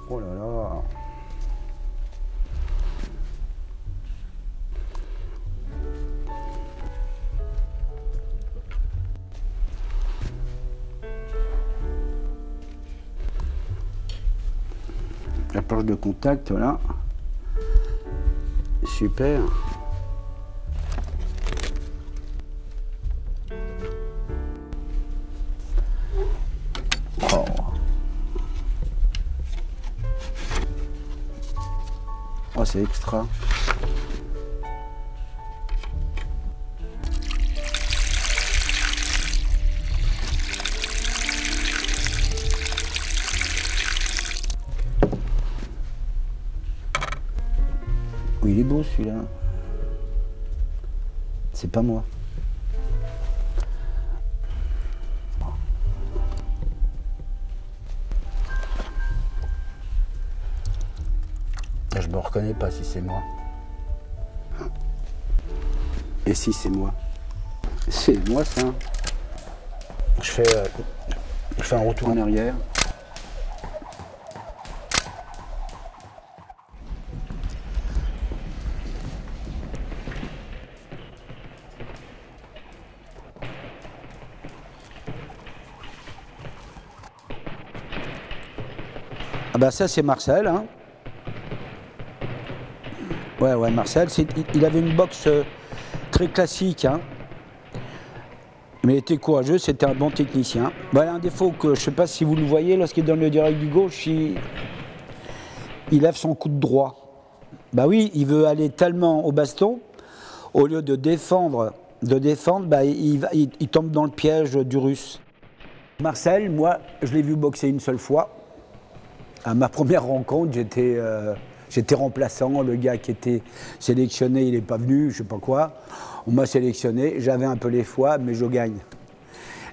Oh là là. La planche de contact, voilà. Super. Oh. Oh, c'est extra. Oh, il est beau celui-là. C'est pas moi. Je me reconnais pas si c'est moi. Et si c'est moi? C'est moi ça. Je fais un retour en arrière. Ah bah ça c'est Marcel, hein. Ouais, Marcel, il avait une boxe très classique, hein. Mais il était courageux, c'était un bon technicien. Bah, un défaut que je ne sais pas si vous le voyez, lorsqu'il donne le direct du gauche, il lève son coup de droit. Bah oui, il veut aller tellement au baston, au lieu de défendre, bah, il tombe dans le piège du russe. Marcel, moi, je l'ai vu boxer une seule fois. À ma première rencontre, j'étais remplaçant, le gars qui était sélectionné, il n'est pas venu, je ne sais pas quoi. On m'a sélectionné, j'avais un peu les foies, mais je gagne.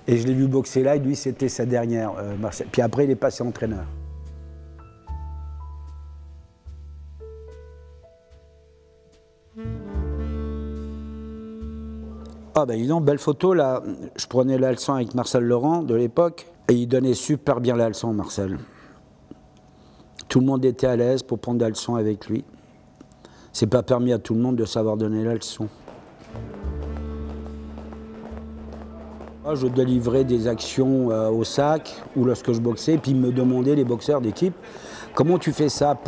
Et je l'ai vu boxer là, et lui, c'était sa dernière, Marcel. Puis après, il est passé entraîneur. Ah ben dis donc, belle photo là. Je prenais la leçon avec Marcel Laurent de l'époque, et il donnait super bien la leçon, Marcel. Tout le monde était à l'aise pour prendre la leçon avec lui. C'est pas permis à tout le monde de savoir donner la leçon. Moi, je délivrais des actions au sac ou lorsque je boxais, puis ils me demandaient, les boxeurs d'équipe, comment tu fais ça,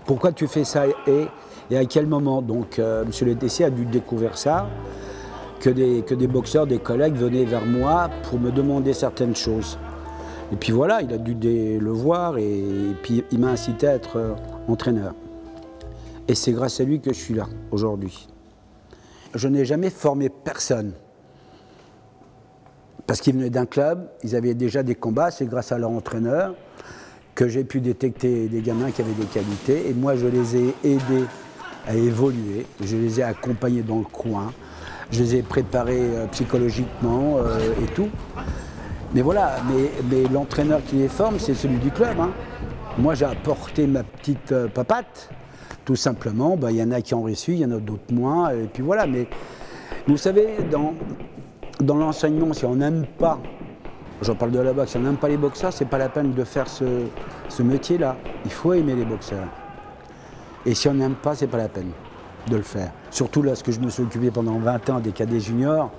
pourquoi tu fais ça et à quel moment. Donc M. Le Tessier a dû découvrir ça, que des boxeurs, des collègues venaient vers moi pour me demander certaines choses. Et puis voilà, il a dû le voir et puis il m'a incité à être entraîneur. Et c'est grâce à lui que je suis là aujourd'hui. Je n'ai jamais formé personne. Parce qu'ils venaient d'un club, ils avaient déjà des combats, c'est grâce à leur entraîneur que j'ai pu détecter des gamins qui avaient des qualités. Et moi, je les ai aidés à évoluer, je les ai accompagnés dans le coin, je les ai préparés psychologiquement et tout. Mais voilà, mais l'entraîneur qui les forme, c'est celui du club, hein. Moi, j'ai apporté ma petite papate, tout simplement. Ben, y en a qui ont reçu, il y en a d'autres moins, et puis voilà. Mais vous savez, dans l'enseignement, si on n'aime pas, j'en parle de la boxe, si on n'aime pas les boxeurs, c'est pas la peine de faire ce métier-là. Il faut aimer les boxeurs. Et si on n'aime pas, c'est pas la peine de le faire. Surtout lorsque je me suis occupé pendant 20 ans des cadets juniors.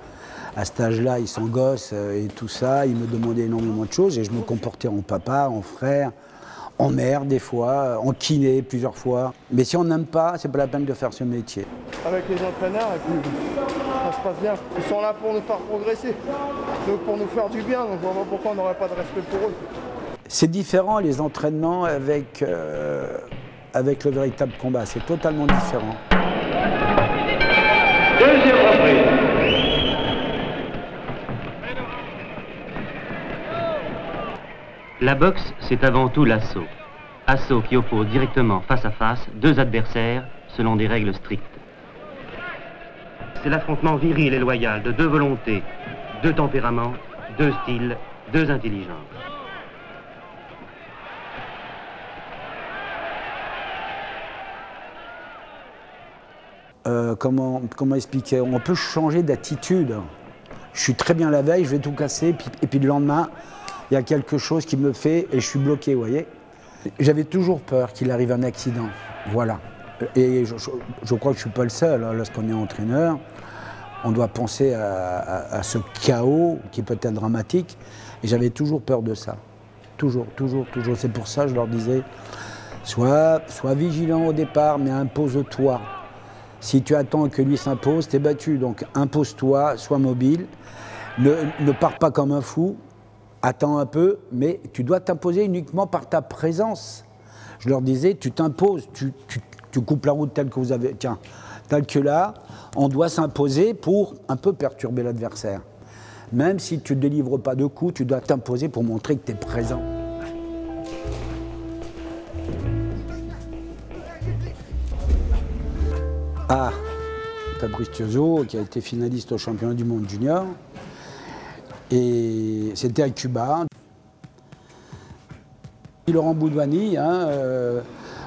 À cet âge-là, ils sont gosses et tout ça, ils me demandaient énormément de choses et je me comportais en papa, en frère, en mère des fois, en kiné plusieurs fois. Mais si on n'aime pas, c'est pas la peine de faire ce métier. Avec les entraîneurs, et puis, ça se passe bien. Ils sont là pour nous faire progresser, donc pour nous faire du bien, donc on voit pourquoi on n'aurait pas de respect pour eux. C'est différent les entraînements avec le véritable combat, c'est totalement différent. Deuxième reprise. La boxe, c'est avant tout l'assaut. Assaut qui oppose directement face à face deux adversaires selon des règles strictes. C'est l'affrontement viril et loyal de deux volontés, deux tempéraments, deux styles, deux intelligences. Comment expliquer? On peut changer d'attitude. Je suis très bien la veille, je vais tout casser, et puis le lendemain, il y a quelque chose qui me fait, et je suis bloqué, vous voyez. J'avais toujours peur qu'il arrive un accident, voilà. Et je crois que je ne suis pas le seul, hein. Lorsqu'on est entraîneur, on doit penser à ce chaos qui peut être dramatique. Et j'avais toujours peur de ça. Toujours, toujours, toujours. C'est pour ça que je leur disais, sois vigilant au départ, mais impose-toi. Si tu attends que lui s'impose, t'es battu. Donc impose-toi, sois mobile. Ne pars pas comme un fou. Attends un peu, mais tu dois t'imposer uniquement par ta présence. Je leur disais, tu t'imposes, tu coupes la route telle que vous avez, tiens, telle que là, on doit s'imposer pour un peu perturber l'adversaire. Même si tu ne délivres pas de coups, tu dois t'imposer pour montrer que tu es présent. Ah, Fabrice Tiozzo, qui a été finaliste au championnat du monde junior. Et c'était à Cuba. Laurent Boudouani, hein,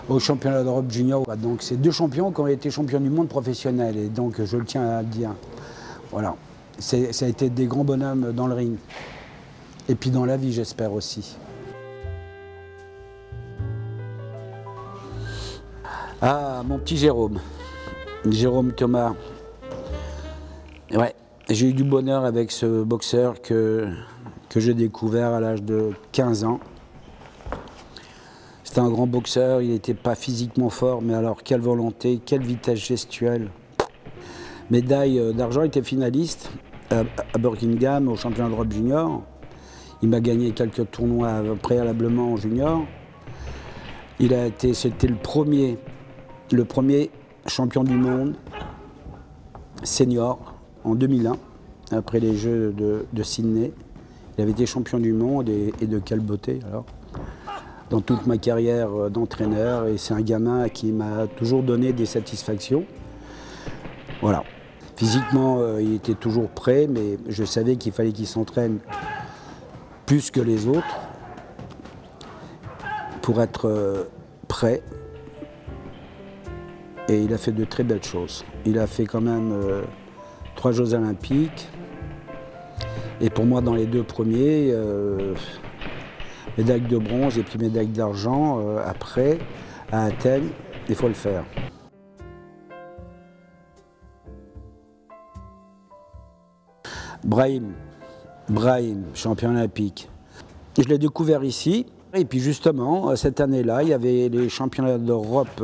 au championnat d'Europe junior. Donc c'est 2 champions qui ont été champions du monde professionnel. Et donc je le tiens à le dire. Voilà. Ça a été des grands bonhommes dans le ring. Et puis dans la vie, j'espère aussi. Ah, mon petit Jérôme. Jérôme Thomas. Ouais. J'ai eu du bonheur avec ce boxeur que j'ai découvert à l'âge de 15 ans. C'était un grand boxeur, il n'était pas physiquement fort, mais alors quelle volonté, quelle vitesse gestuelle. Médaille d'argent, il était finaliste à Birmingham au championnat d'Europe junior. Il m'a gagné quelques tournois préalablement en junior. C'était le premier champion du monde senior en 2001, après les Jeux de Sydney. Il avait été champion du monde et de quelle beauté alors, dans toute ma carrière d'entraîneur. Et c'est un gamin qui m'a toujours donné des satisfactions. Voilà. Physiquement, il était toujours prêt, mais je savais qu'il fallait qu'il s'entraîne plus que les autres pour être prêt. Et il a fait de très belles choses. Il a fait quand même 3 Jeux olympiques. Et pour moi, dans les 2 premiers, médaille de bronze et puis médaille d'argent après, à Athènes, il faut le faire. Brahim, champion olympique. Je l'ai découvert ici. Et puis justement, cette année-là, il y avait les championnats d'Europe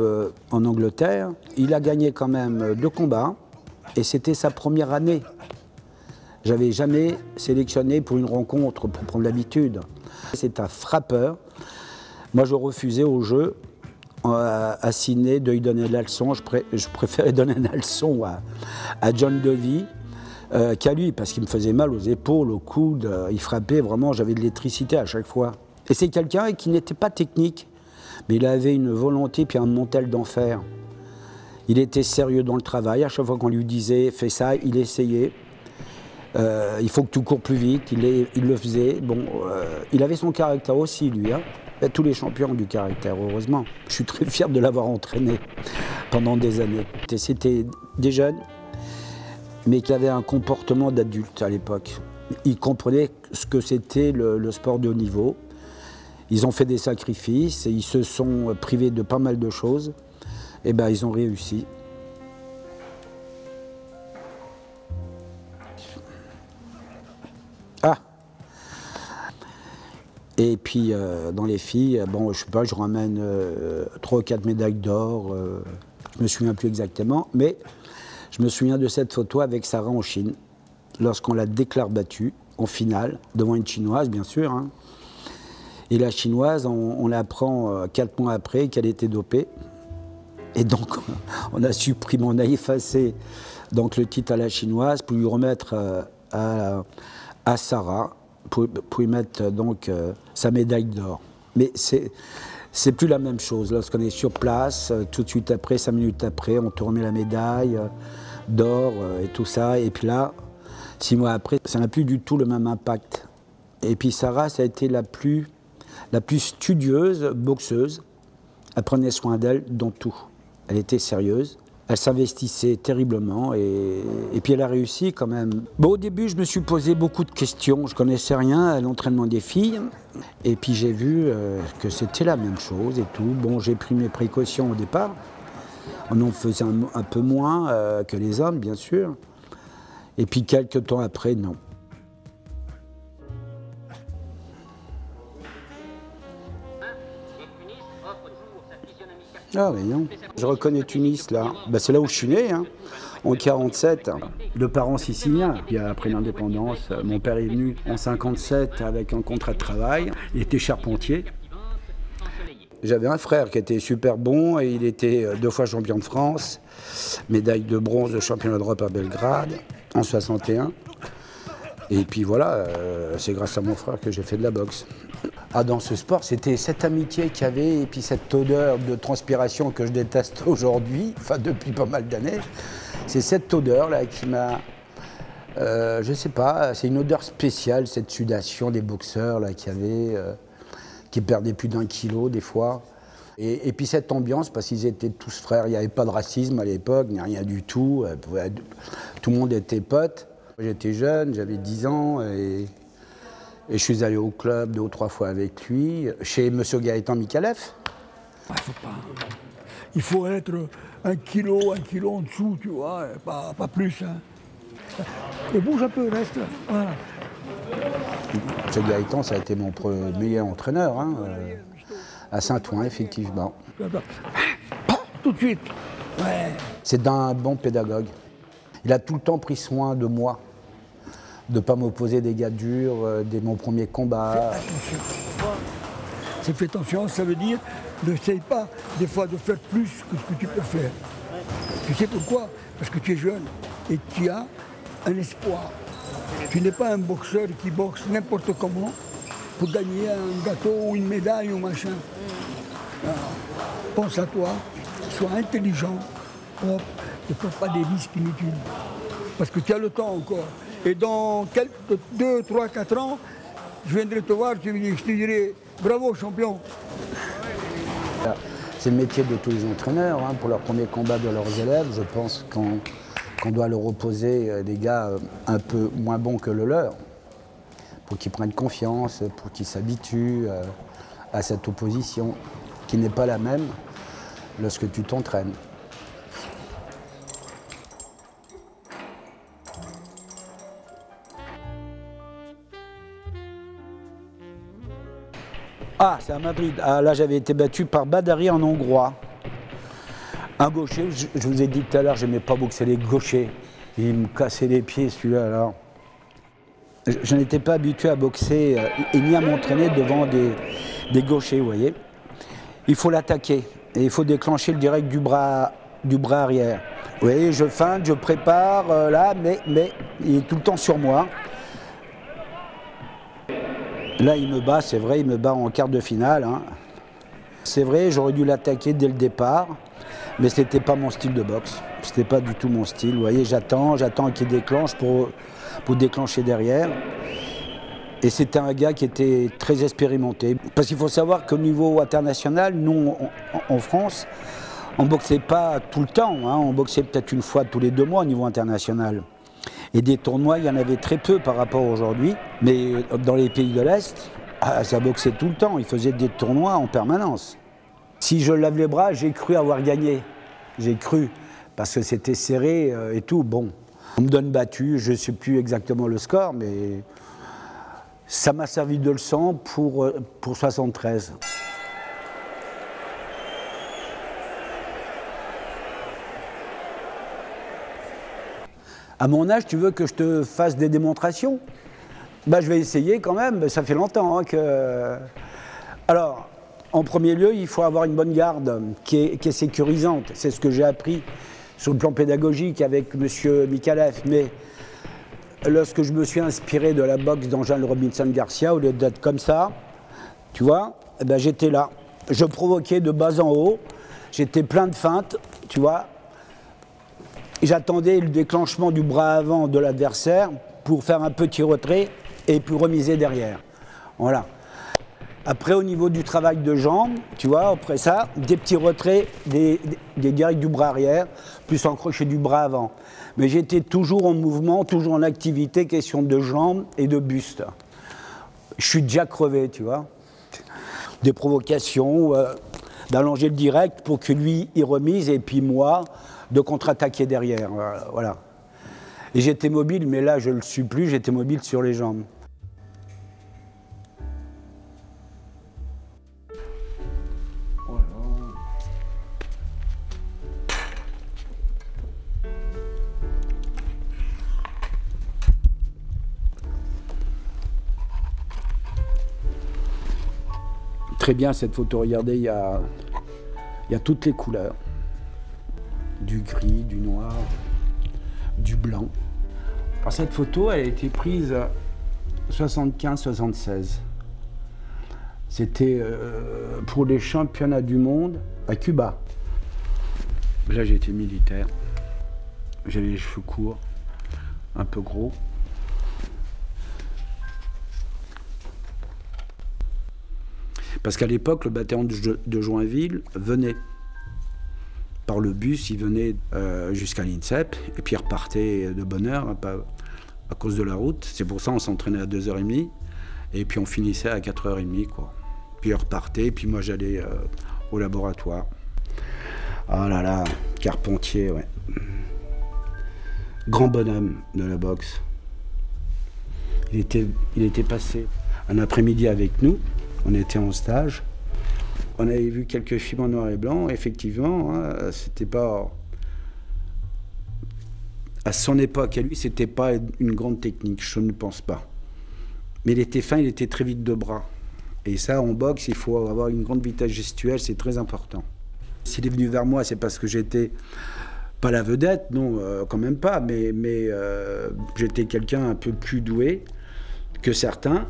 en Angleterre. Il a gagné quand même 2 combats. Et c'était sa première année. J'avais jamais sélectionné pour une rencontre, pour prendre l'habitude. C'est un frappeur. Moi, je refusais au jeu à Sydney de lui donner la leçon. Je préférais donner la leçon à John Dovey qu'à lui, parce qu'il me faisait mal aux épaules, aux coudes. Il frappait vraiment, j'avais de l'électricité à chaque fois. Et c'est quelqu'un qui n'était pas technique, mais il avait une volonté puis un mental d'enfer. Il était sérieux dans le travail. À chaque fois qu'on lui disait « fais ça », il essayait. Il faut que tu cours plus vite, il le faisait. Bon, il avait son caractère aussi, lui. Hein. Tous les champions ont du caractère, heureusement. Je suis très fier de l'avoir entraîné pendant des années. C'était des jeunes, mais qui avaient un comportement d'adulte à l'époque. Ils comprenaient ce que c'était le sport de haut niveau. Ils ont fait des sacrifices et ils se sont privés de pas mal de choses. Et bien, ils ont réussi. Ah! Et puis, dans les filles, bon, je sais pas, je ramène 3 ou 4 médailles d'or. Je me souviens plus exactement, mais je me souviens de cette photo avec Sarah en Chine, lorsqu'on la déclare battue, en finale, devant une Chinoise, bien sûr. Hein. Et la Chinoise, on l'apprend 4 mois après qu'elle était dopée. Et donc, on a supprimé, on a effacé donc, le titre à la Chinoise pour lui remettre à Sarah, pour lui mettre donc sa médaille d'or. Mais c'est plus la même chose. Lorsqu'on est sur place, tout de suite après, 5 minutes après, on te remet la médaille d'or et tout ça. Et puis là, 6 mois après, ça n'a plus du tout le même impact. Et puis Sarah, ça a été la plus studieuse boxeuse. Elle prenait soin d'elle dans tout. Elle était sérieuse. Elle s'investissait terriblement et puis elle a réussi quand même. Bon, au début, je me suis posé beaucoup de questions. Je ne connaissais rien à l'entraînement des filles. Et puis j'ai vu que c'était la même chose et tout. Bon, j'ai pris mes précautions au départ. On en faisait un peu moins que les hommes, bien sûr. Et puis quelques temps après, non. Ah oui, non. Je reconnais Tunis, là. Ben, c'est là où je suis né, hein, en 47, de parents siciliens. Puis après l'indépendance, mon père est venu en 57 avec un contrat de travail. Il était charpentier. J'avais un frère qui était super bon et il était 2 fois champion de France, médaille de bronze de championnat d'Europe à Belgrade en 61. Et puis voilà, c'est grâce à mon frère que j'ai fait de la boxe. Ah, dans ce sport, c'était cette amitié qu'il y avait et puis cette odeur de transpiration que je déteste aujourd'hui, enfin depuis pas mal d'années. C'est cette odeur-là qui m'a... je sais pas, c'est une odeur spéciale, cette sudation des boxeurs là qu'il y avait, qui perdaient plus d'1 kilo des fois. Et puis cette ambiance, parce qu'ils étaient tous frères, il n'y avait pas de racisme à l'époque, ni rien du tout. Tout le monde était potes. J'étais jeune, j'avais 10 ans et je suis allé au club 2 ou 3 fois avec lui, chez M. Gaëtan Mikalev. Il faut être 1 kilo en dessous, tu vois, pas plus. Hein. Et bouge un peu, reste. Voilà. M. Gaëtan, ça a été mon premier entraîneur, hein, à Saint-Ouen, effectivement. Tout de suite. Ouais. C'est un bon pédagogue. Il a tout le temps pris soin de moi, de ne pas m'opposer des gars durs dès mon premier combat. Fais attention, ça veut dire n'essaye pas des fois de faire plus que ce que tu peux faire. Tu sais pourquoi? Parce que tu es jeune et tu as un espoir. Tu n'es pas un boxeur qui boxe n'importe comment pour gagner un gâteau ou une médaille ou machin. Alors, pense à toi, sois intelligent, propre, ne prends pas des risques inutiles. Parce que tu as le temps encore. Et dans quelques 2, 3, 4 ans, je viendrai te voir, je te dirai bravo champion. C'est le métier de tous les entraîneurs, hein, pour leur premier combat de leurs élèves. Je pense qu'on doit leur opposer des gars un peu moins bons que le leur, pour qu'ils prennent confiance, pour qu'ils s'habituent à cette opposition, qui n'est pas la même lorsque tu t'entraînes. Ah, c'est à Madrid. Ah, là, j'avais été battu par Badari en hongrois. Un gaucher, je vous ai dit tout à l'heure, je n'aimais pas boxer les gauchers. Il me cassait les pieds, celui-là. Alors. Je n'étais pas habitué à boxer et ni à m'entraîner devant des gauchers, vous voyez. Il faut l'attaquer et il faut déclencher le direct du bras arrière. Vous voyez, je feinte, je prépare, là, mais il est tout le temps sur moi. Là, il me bat, c'est vrai, il me bat en quart de finale. Hein. C'est vrai, j'aurais dû l'attaquer dès le départ, mais ce n'était pas mon style de boxe. Ce n'était pas du tout mon style. Vous voyez, j'attends qu'il déclenche pour déclencher derrière. Et c'était un gars qui était très expérimenté. Parce qu'il faut savoir qu'au niveau international, nous, en France, on ne boxait pas tout le temps. Hein. On boxait peut-être une fois tous les 2 mois au niveau international. Et des tournois, il y en avait très peu par rapport à aujourd'hui. Mais dans les pays de l'Est, ça boxait tout le temps. Ils faisaient des tournois en permanence. Si je lève les bras, j'ai cru avoir gagné. J'ai cru, parce que c'était serré et tout. Bon, on me donne battu, je ne sais plus exactement le score, mais ça m'a servi de leçon pour 73. À mon âge, tu veux que je te fasse des démonstrations? Ben, je vais essayer quand même, ça fait longtemps hein, que... Alors, en premier lieu, il faut avoir une bonne garde qui est sécurisante. C'est ce que j'ai appris sur le plan pédagogique avec M. Mikalev. Mais lorsque je me suis inspiré de la boxe d'Angel Robinson Garcia, au lieu d'être comme ça, tu vois, eh ben, j'étais là. Je provoquais de bas en haut, j'étais plein de feintes, tu vois. J'attendais le déclenchement du bras avant de l'adversaire pour faire un petit retrait et puis remiser derrière. Voilà. Après, au niveau du travail de jambes, tu vois, après ça, des petits retraits, des directs du bras arrière, plus un crochet du bras avant. Mais j'étais toujours en mouvement, toujours en activité, question de jambes et de buste. Je suis déjà crevé, tu vois. Des provocations, d'allonger le direct pour que lui, il remise, et puis moi, de contre-attaquer derrière. Voilà. Et j'étais mobile, mais là, je ne le suis plus, j'étais mobile sur les jambes. Très bien cette photo, regardez, il y a toutes les couleurs. Du gris, du noir, du blanc. Alors cette photo, elle a été prise 75-76. C'était pour les championnats du monde à Cuba. Là, j'étais militaire. J'avais les cheveux courts, un peu gros. Parce qu'à l'époque, le bataillon de Joinville venait. Par le bus, il venait jusqu'à l'INSEP, et puis il repartait de bonne heure à cause de la route. C'est pour ça qu'on s'entraînait à 2h30, et puis on finissait à 4h30, quoi. Puis il repartait, puis moi j'allais au laboratoire. Ah là là, Carpentier, ouais. Grand bonhomme de la boxe. Il était passé un après-midi avec nous. On était en stage, on avait vu quelques films en noir et blanc, effectivement, hein, c'était pas... À son époque, à lui, c'était pas une grande technique, je ne pense pas. Mais il était fin, il était très vite de bras. Et ça, en boxe, il faut avoir une grande vitesse gestuelle, c'est très important. S'il est venu vers moi, c'est parce que j'étais pas la vedette, non, quand même pas, mais j'étais quelqu'un un peu plus doué que certains.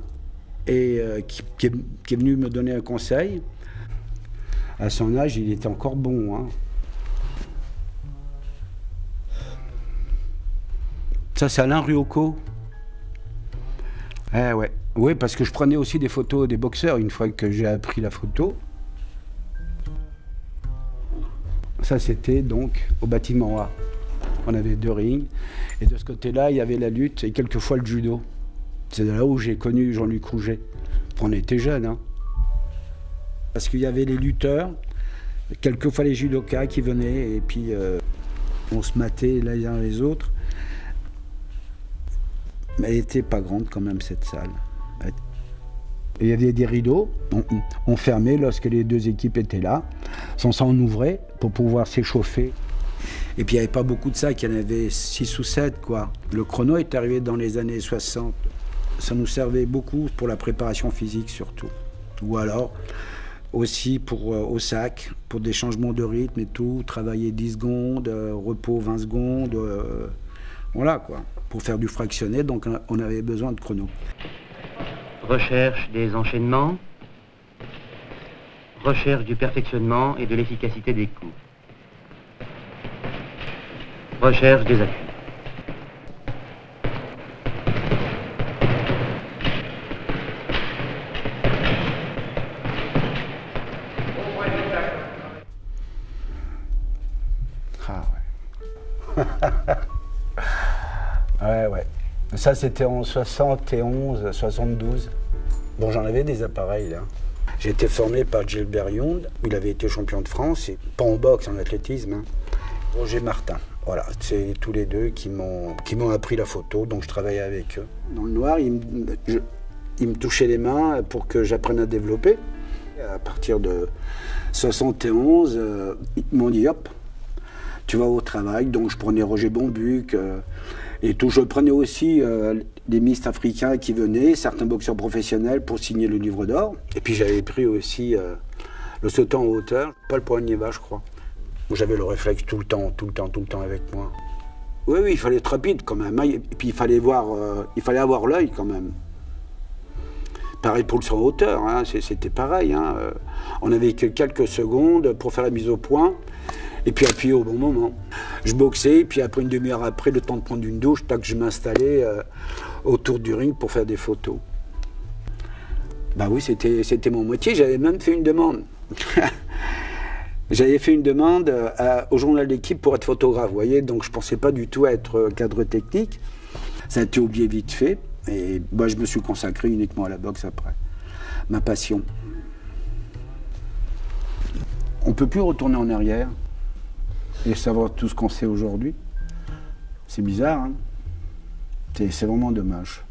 Et qui est venu me donner un conseil. À son âge, il était encore bon. Hein. Ça, c'est Alain Ruocco. Eh ouais. Oui, parce que je prenais aussi des photos des boxeurs une fois que j'ai appris la photo. Ça, c'était donc au bâtiment A. On avait 2 rings. Et de ce côté-là, il y avait la lutte et quelquefois le judo. C'est là où j'ai connu Jean-Luc Rouget. On était jeunes, hein. Parce qu'il y avait les lutteurs, quelquefois les judokas qui venaient, et puis on se matait les uns les autres. Mais elle n'était pas grande quand même, cette salle. Et il y avait des rideaux, on fermait lorsque les 2 équipes étaient là, sans s'en ouvrait pour pouvoir s'échauffer. Et puis il n'y avait pas beaucoup de sacs, il y en avait 6 ou 7, quoi. Le chrono est arrivé dans les années 60. Ça nous servait beaucoup pour la préparation physique surtout. Ou alors aussi pour, au sac, pour des changements de rythme et tout, travailler 10 secondes, repos 20 secondes, voilà quoi, pour faire du fractionné, donc on avait besoin de chrono. Recherche des enchaînements, recherche du perfectionnement et de l'efficacité des coups. Recherche des appuis. Ouais. Ça, c'était en 71, 72. Bon, j'en avais des appareils, là. J'ai été formé par Gilbert Young. Il avait été champion de France, et pas en boxe, en athlétisme. Hein. Roger Martin. Voilà, c'est tous les deux qui m'ont appris la photo, donc je travaillais avec eux. Dans le noir, ils me touchaient les mains pour que j'apprenne à développer. À partir de 71, ils m'ont dit, hop, tu vas au travail. Donc je prenais Roger Bonbuc et tout. Je prenais aussi des mistes africains qui venaient, certains boxeurs professionnels pour signer le livre d'or. Et puis j'avais pris aussi le sautant en hauteur, pas le poignet bas, je crois. J'avais le réflexe tout le temps avec moi. Oui, il fallait être rapide quand même. Hein. Et puis il fallait avoir l'œil quand même. Pareil pour le saut en hauteur, hein. C'était pareil. Hein. On avait que quelques secondes pour faire la mise au point. Et puis appuyer au bon moment. Je boxais, et puis après une demi-heure après, le temps de prendre une douche, tac, je m'installais autour du ring pour faire des photos. Bah oui, c'était mon métier. J'avais même fait une demande. J'avais fait une demande au journal d'équipe pour être photographe, vous voyez. Donc je ne pensais pas du tout être cadre technique. Ça a été oublié vite fait. Et bah, je me suis consacré uniquement à la boxe après. Ma passion. On ne peut plus retourner en arrière et savoir tout ce qu'on sait aujourd'hui. C'est bizarre, hein? C'est vraiment dommage.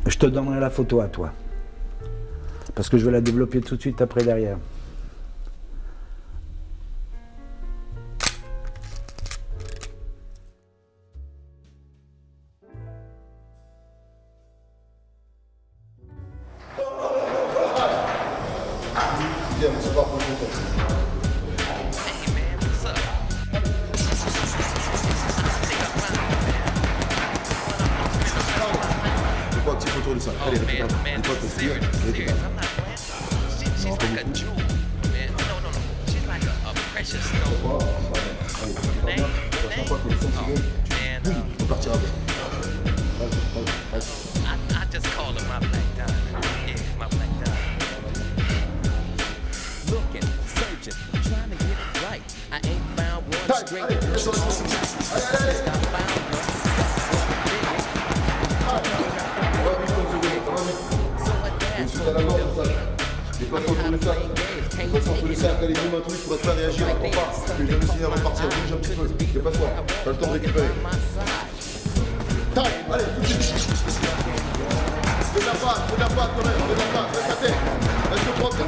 Je te donnerai la photo à toi. Parce que je vais la développer tout de suite après derrière. Autour de ça. Allez, récupère. Dis pas que c'est récupère. Non, pas beaucoup. Allez, prochaine fois qu'il est 5 secondes, tu partiras avec. Les passes autour du sac. Les passes autour du sac. Allez, dis-moi un truc, tu vas te faire réagir. Attends pas. Je vais me signer avant de partir. Bouge un petit peu. Fais pas toi. T'as le temps de récupérer. Tac. Allez, tout de suite. Fais de la passe quand même. Fais de la passe. Laisse ta tête. Laisse le prendre. Tac.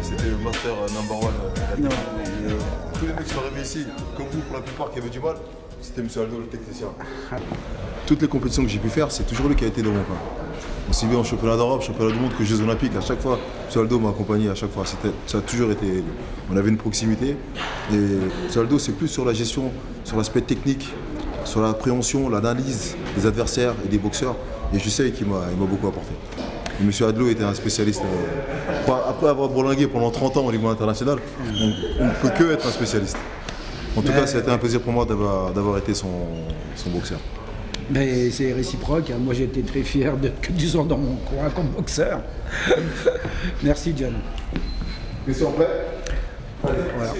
C'était le master number one. Non, tous les mecs qui sont arrivés ici, comme vous pour la plupart qui avaient du mal, c'était M. Aldo le technicien. Toutes les compétitions que j'ai pu faire, c'est toujours lui qui a été dans mon coin. Aussi bien en championnat d'Europe, championnat du monde que Jeux Olympiques, à chaque fois, M. Aldo m'a accompagné à chaque fois. Ça a toujours été. On avait une proximité. Et M. Aldo, c'est plus sur la gestion, sur l'aspect technique, sur la préhension, l'analyse des adversaires et des boxeurs. Et je sais qu'il m'a beaucoup apporté. Et M. Adlo était un spécialiste. Après avoir bourlingué pendant 30 ans au niveau international, on ne peut que être un spécialiste. En tout cas, ça a été un plaisir pour moi d'avoir été son boxeur. Mais c'est réciproque. Moi, j'ai été très fier que tu sois dans mon coin comme boxeur. Merci, John. Question prêt? Voilà.